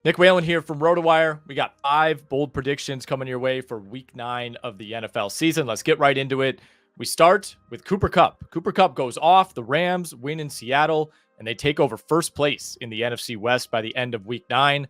Nick Whalen here from RotoWire. We got 5 bold predictions coming your way for week 9 of the NFL season. Let's get right into it. We start with Cooper Kupp. Cooper Kupp goes off. The Rams win in Seattle, and they take over first place in the NFC West by the end of week 9.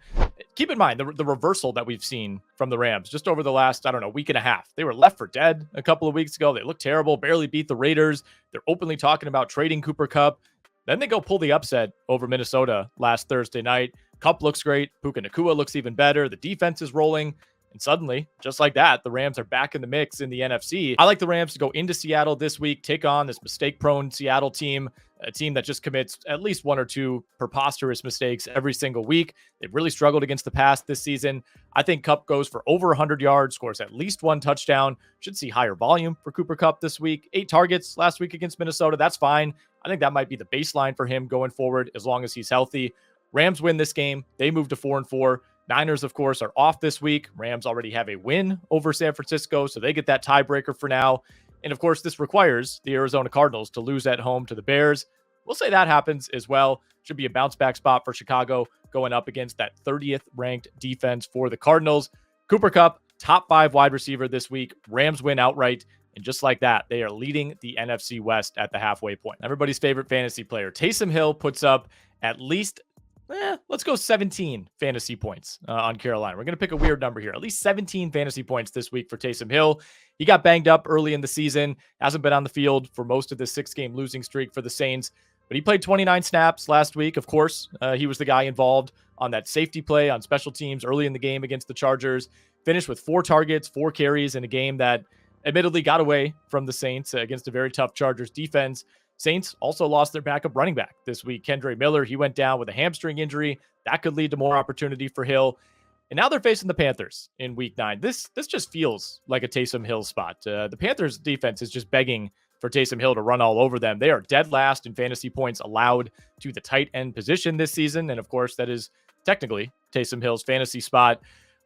Keep in mind the reversal that we've seen from the Rams just over the last, week and a half. They were left for dead a couple of weeks ago. They looked terrible, barely beat the Raiders. They're openly talking about trading Cooper Kupp. Then they go pull the upset over Minnesota last Thursday night. Kupp looks great. Puka Nacua looks even better. The defense is rolling. And suddenly, just like that, the Rams are back in the mix in the NFC. I like the Rams to go into Seattle this week, take on this mistake-prone Seattle team, a team that just commits at least 1 or 2 preposterous mistakes every single week. They've really struggled against the pass this season. I think Kupp goes for over 100 yards, scores at least 1 touchdown. Should see higher volume for Cooper Kupp this week. 8 targets last week against Minnesota. That's fine. I think that might be the baseline for him going forward as long as he's healthy. Rams win this game. They move to 4-4. Niners, of course, are off this week. Rams already have a win over San Francisco, so they get that tiebreaker for now. And, of course, this requires the Arizona Cardinals to lose at home to the Bears. We'll say that happens as well. Should be a bounce-back spot for Chicago going up against that 30th ranked defense for the Cardinals. Cooper Kupp, top 5 wide receiver this week. Rams win outright. And just like that, they are leading the NFC West at the halfway point. Everybody's favorite fantasy player, Taysom Hill, puts up at least let's go 17 fantasy points on Carolina. We're going to pick a weird number here. At least 17 fantasy points this week for Taysom Hill. He got banged up early in the season. Hasn't been on the field for most of the 6-game losing streak for the Saints. But he played 29 snaps last week. Of course, he was the guy involved on that safety play on special teams early in the game against the Chargers. Finished with 4 targets, 4 carries in a game that admittedly got away from the Saints against a very tough Chargers defense. Saints also lost their backup running back this week. Kendre Miller, he went down with a hamstring injury. That could lead to more opportunity for Hill. And now they're facing the Panthers in week 9. This just feels like a Taysom Hill spot. The Panthers defense is just begging for Taysom Hill to run all over them. They are dead last in fantasy points allowed to the tight end position this season. And of course, that is technically Taysom Hill's fantasy spot.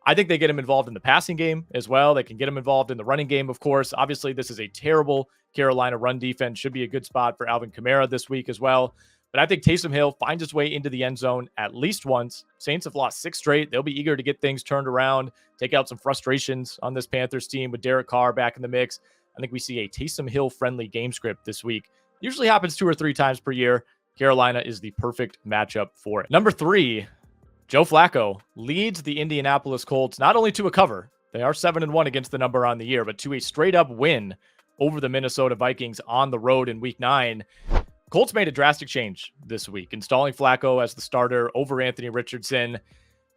I think they get him involved in the passing game as well. They can get him involved in the running game, of course. Obviously, this is a terrible Carolina run defense. Should be a good spot for Alvin Kamara this week as well. But I think Taysom Hill finds his way into the end zone at least once. Saints have lost 6 straight. They'll be eager to get things turned around, take out some frustrations on this Panthers team with Derek Carr back in the mix. I think we see a Taysom Hill-friendly game script this week. Usually happens 2 or 3 times per year. Carolina is the perfect matchup for it. Number 3, Joe Flacco leads the Indianapolis Colts not only to a cover, they are 7-1 against the number on the year, but to a straight-up win over the Minnesota Vikings on the road in week 9. Colts made a drastic change this week, installing Flacco as the starter over Anthony Richardson.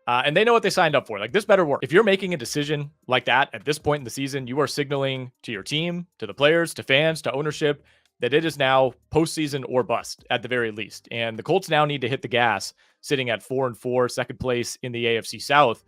And they know what they signed up for. Like, this better work. If you're making a decision like that at this point in the season, you are signaling to your team, to the players, to fans, to ownership, that it is now postseason or bust at the very least. And the Colts now need to hit the gas, sitting at 4-4, second place in the AFC South.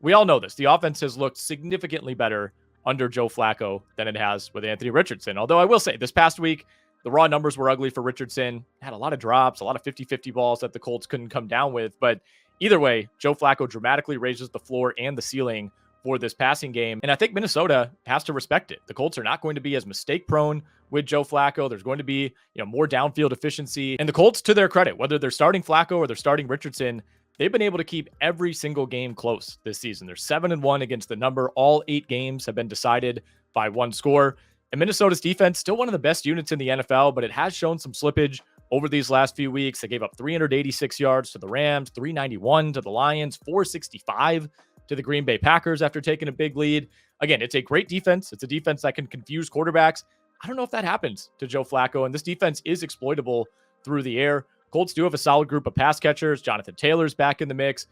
We all know this. The offense has looked significantly better under Joe Flacco than it has with Anthony Richardson. Although I will say, this past week, the raw numbers were ugly for Richardson. Had a lot of drops, a lot of 50-50 balls that the Colts couldn't come down with. But either way, Joe Flacco dramatically raises the floor and the ceiling for this passing game. And I think Minnesota has to respect it. The Colts are not going to be as mistake-prone with Joe Flacco. There's going to be, more downfield efficiency. And the Colts, to their credit, whether they're starting Flacco or they're starting Richardson, they've been able to keep every single game close this season. They're 7-1 against the number. All 8 games have been decided by 1 score. And Minnesota's defense, still one of the best units in the NFL, but it has shown some slippage over these last few weeks. They gave up 386 yards to the Rams, 391 to the Lions, 465 to the Green Bay Packers after taking a big lead. Again, it's a great defense. It's a defense that can confuse quarterbacks. I don't know if that happens to Joe Flacco, and this defense is exploitable through the air. Colts do have a solid group of pass catchers. Jonathan Taylor's back in the mix.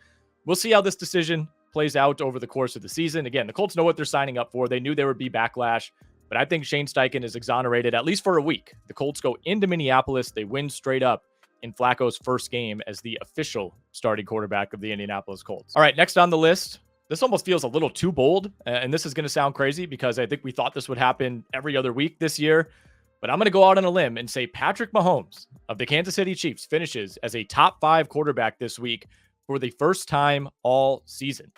We'll see how this decision plays out over the course of the season. Again, the Colts know what they're signing up for. They knew there would be backlash, but I think Shane Steichen is exonerated at least for a week. The Colts go into Minneapolis. They win straight up in Flacco's first game as the official starting quarterback of the Indianapolis Colts. All right, next on the list, this almost feels a little too bold, and this is going to sound crazy because I think we thought this would happen every other week this year, but I'm going to go out on a limb and say Patrick Mahomes of the Kansas City Chiefs finishes as a top 5 quarterback this week for the first time all season.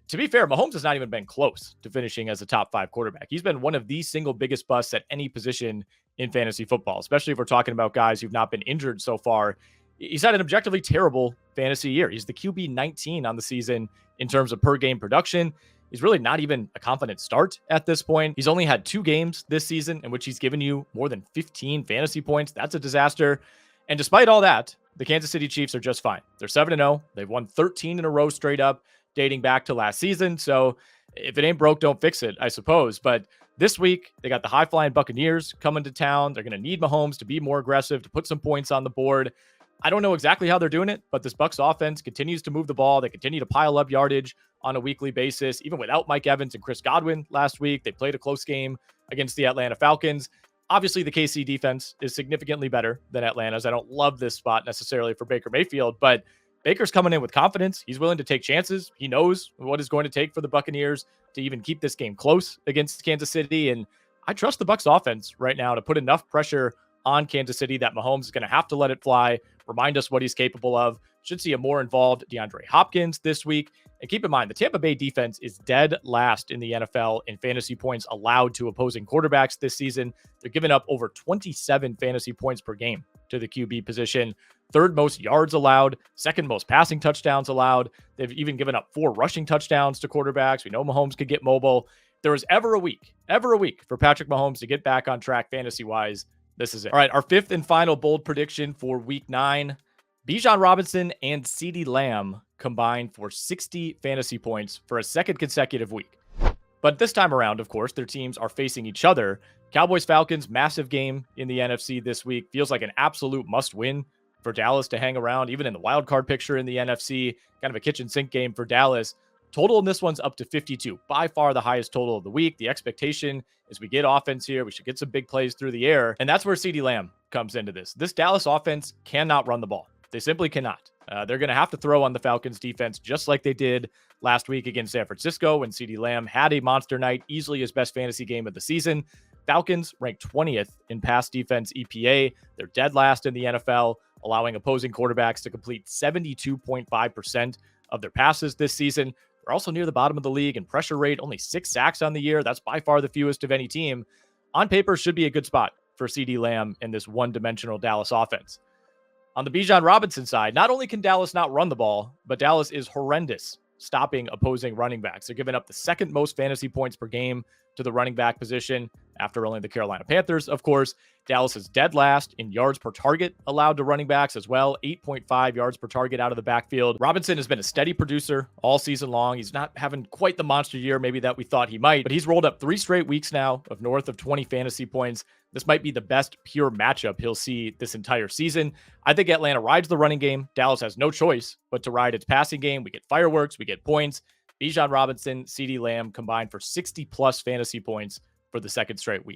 To be fair, Mahomes has not even been close to finishing as a top 5 quarterback. He's been one of the single biggest busts at any position in fantasy football, especially if we're talking about guys who've not been injured so far He's had an objectively terrible fantasy year. He's the QB 19 on the season in terms of per game production. He's really not even a confident start at this point. He's only had 2 games this season in which he's given you more than 15 fantasy points. That's a disaster. And despite all that, the Kansas City Chiefs are just fine. They're 7-0. They've won 13 in a row straight up, dating back to last season. So if it ain't broke, don't fix it, I suppose. But this week, they got the high-flying Buccaneers coming to town. They're going to need Mahomes to be more aggressive, to put some points on the board. I don't know exactly how they're doing it, but this Bucs offense continues to move the ball. They continue to pile up yardage on a weekly basis. Even without Mike Evans and Chris Godwin last week, they played a close game against the Atlanta Falcons. Obviously, the KC defense is significantly better than Atlanta's. I don't love this spot necessarily for Baker Mayfield, but Baker's coming in with confidence. He's willing to take chances. He knows what it's going to take for the Buccaneers to even keep this game close against Kansas City. And I trust the Bucs offense right now to put enough pressure on Kansas City that Mahomes is going to have to let it fly, remind us what he's capable of. Should see a more involved DeAndre Hopkins this week. And keep in mind, the Tampa Bay defense is dead last in the NFL in fantasy points allowed to opposing quarterbacks this season. They're giving up over 27 fantasy points per game to the QB position. 3rd most yards allowed, 2nd most passing touchdowns allowed. They've even given up 4 rushing touchdowns to quarterbacks. We know Mahomes could get mobile. If there was ever a week for Patrick Mahomes to get back on track fantasy-wise, this is it. All right, our 5th and final bold prediction for week 9. Bijan Robinson and CeeDee Lamb combined for 60 fantasy points for a 2nd consecutive week. But this time around, of course, their teams are facing each other. Cowboys-Falcons, massive game in the NFC this week. Feels like an absolute must-win for Dallas to hang around, even in the wild card picture in the NFC. Kind of a kitchen sink game for Dallas. Total in this one's up to 52, by far the highest total of the week. The expectation is we get offense here. We should get some big plays through the air. And that's where CeeDee Lamb comes into this. This Dallas offense cannot run the ball. They simply cannot. They're going to have to throw on the Falcons defense just like they did last week against San Francisco when CeeDee Lamb had a monster night, easily his best fantasy game of the season. Falcons ranked 20th in pass defense EPA. They're dead last in the NFL, allowing opposing quarterbacks to complete 72.5% of their passes this season. They're also near the bottom of the league in pressure rate, only 6 sacks on the year. That's by far the fewest of any team. On paper, should be a good spot for CeeDee Lamb in this one-dimensional Dallas offense. On the Bijan Robinson side, not only can Dallas not run the ball, but Dallas is horrendous stopping opposing running backs. They're giving up the 2nd most fantasy points per game to the running back position after only the Carolina Panthers, of course. Dallas is dead last in yards per target allowed to running backs as well, 8.5 yards per target out of the backfield. Robinson has been a steady producer all season long. He's not having quite the monster year maybe that we thought he might, but he's rolled up 3 straight weeks now of north of 20 fantasy points. This might be the best pure matchup he'll see this entire season. I think Atlanta rides the running game. Dallas has no choice but to ride its passing game. We get fireworks, we get points. Bijan Robinson, CeeDee Lamb combined for 60 plus fantasy points for the 2nd straight week.